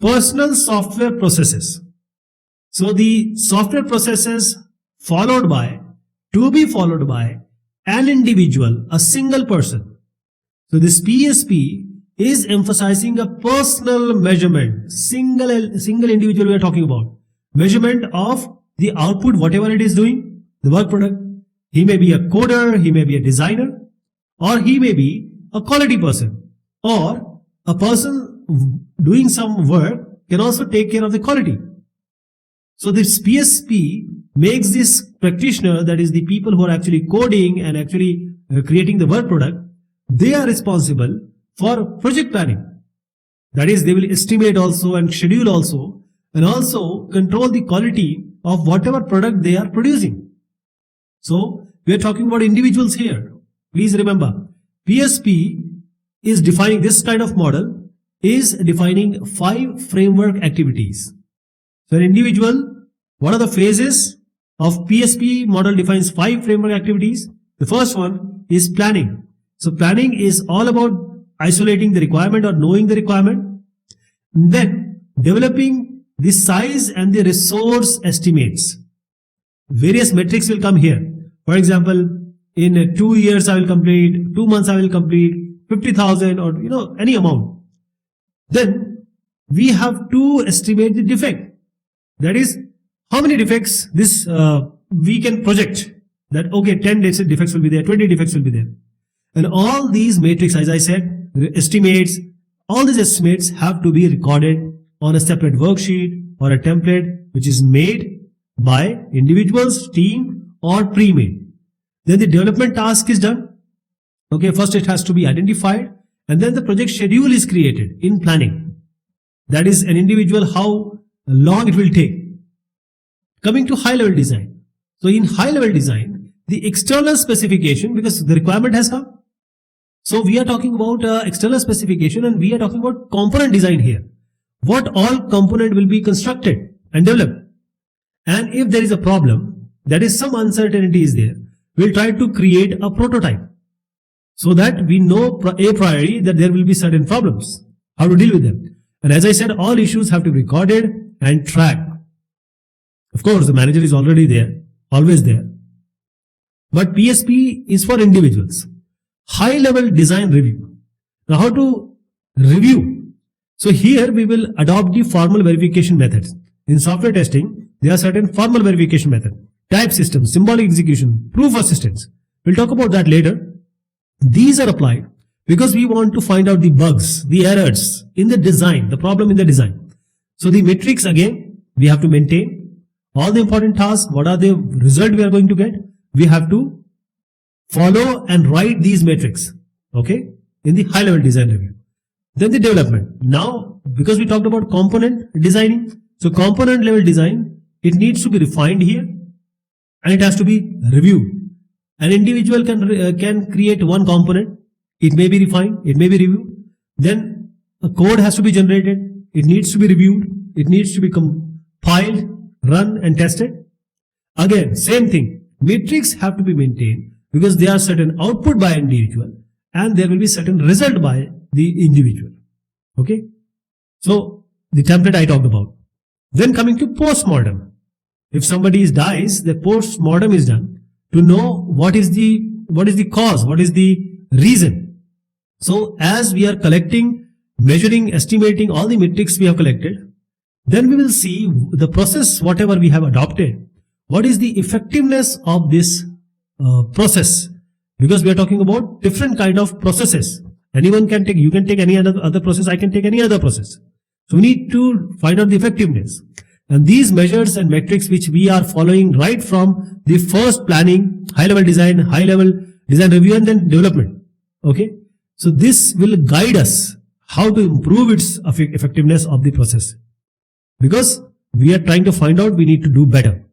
personal software processes. So the software processes to be followed by an individual, a single person. So this PSP is emphasizing a personal measurement, single individual we are talking about. Measurement of the output, whatever it is doing, the work product. He may be a coder, he may be a designer, or he may be a quality person, or a person doing some work can also take care of the quality. So this PSP makes this practitioner, that is the people who are actually coding and actually creating the work product, they are responsible for project planning. That is, they will estimate also and schedule also, and also control the quality of whatever product they are producing. So we are talking about individuals here. Please remember, PSP is defining this kind of model, is defining 5 framework activities. So an individual, what are the phases of PSP model? Defines 5 framework activities. The first one is planning. So planning is all about isolating the requirement or knowing the requirement. Then developing the size and the resource estimates. Various metrics will come here. For example, in 2 years I will complete, 2 months I will complete, 50,000 or any amount. Then we have to estimate the defect. That is, how many defects this we can project. That okay, 10 defects will be there, 20 defects will be there. And all these matrix, as I said, estimates, all these estimates have to be recorded on a separate worksheet or a template which is made by individuals, team or pre-made. Then the development task is done. Okay, first it has to be identified and then the project schedule is created in planning. That is an individual how long it will take. Coming to high level design. So in high level design, the external specification, because the requirement has come. So we are talking about external specification and we are talking about component design here. What all component will be constructed and developed. And if there is a problem, that is some uncertainty is there, we'll try to create a prototype so that we know a priori that there will be certain problems, how to deal with them. And as I said, all issues have to be recorded and tracked. Of course, the manager is already there, always there. But PSP is for individuals. High level design review. Now how to review? So here we will adopt the formal verification methods. In software testing, there are certain formal verification methods. Type system, symbolic execution, proof assistance. We'll talk about that later. These are applied because we want to find out the bugs, the errors in the design, the problem in the design. So the metrics again, we have to maintain. All the important tasks, what are the result we are going to get? We have to follow and write these metrics, okay, in the high level design review. Then the development. Now, because we talked about component designing, so component level design, it needs to be refined here and it has to be reviewed. An individual can create one component, it may be refined, it may be reviewed. Then a code has to be generated, it needs to be reviewed, it needs to be compiled, run and tested. Again, same thing, metrics have to be maintained because there are certain output by individual and there will be certain result by the individual. Okay. So the template I talked about. Then coming to post-mortem. If somebody dies, the post-mortem is done to know what is the cause, what is the reason. So as we are collecting, measuring, estimating all the metrics we have collected, then we will see the process, whatever we have adopted, what is the effectiveness of this process, because we are talking about different kind of processes. Anyone can take, you can take any other process, I can take any other process. So we need to find out the effectiveness. And these measures and metrics which we are following right from the first planning, high level design review and then development. Okay. So this will guide us how to improve its effectiveness of the process. Because we are trying to find out, we need to do better.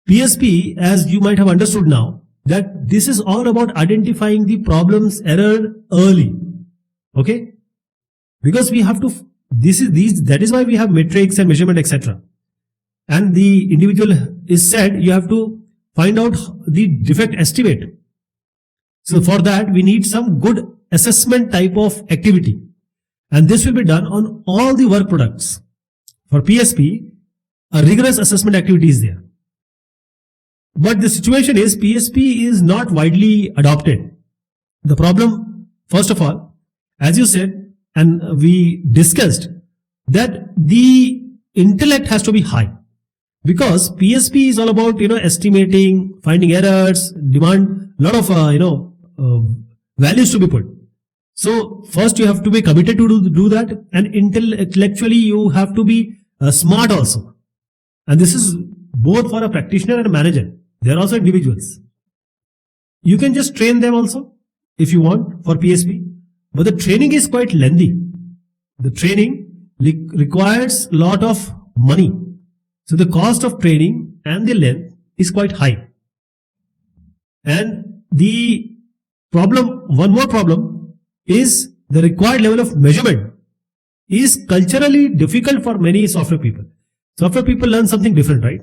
PSP, as you might have understood now, that this is all about identifying the problems, error early. Okay? Because we have to, that is why we have metrics and measurement, etc. And the individual is said, you have to find out the defect estimate. So for that, we need some good assessment type of activity. And this will be done on all the work products. For PSP, a rigorous assessment activity is there. But the situation is PSP is not widely adopted. The problem, first of all, as you said, and we discussed, that the intellect has to be high. Because PSP is all about, estimating, finding errors, demand a lot of, values to be put. So first you have to be committed to do that, and intellectually you have to be smart also. And this is both for a practitioner and a manager. They are also individuals. You can just train them also if you want for PSP, but the training is quite lengthy. The training requires a lot of money. So the cost of training and the length is quite high. And the problem, one more problem, is the required level of measurement is culturally difficult for many software people. Software people learn something different, right?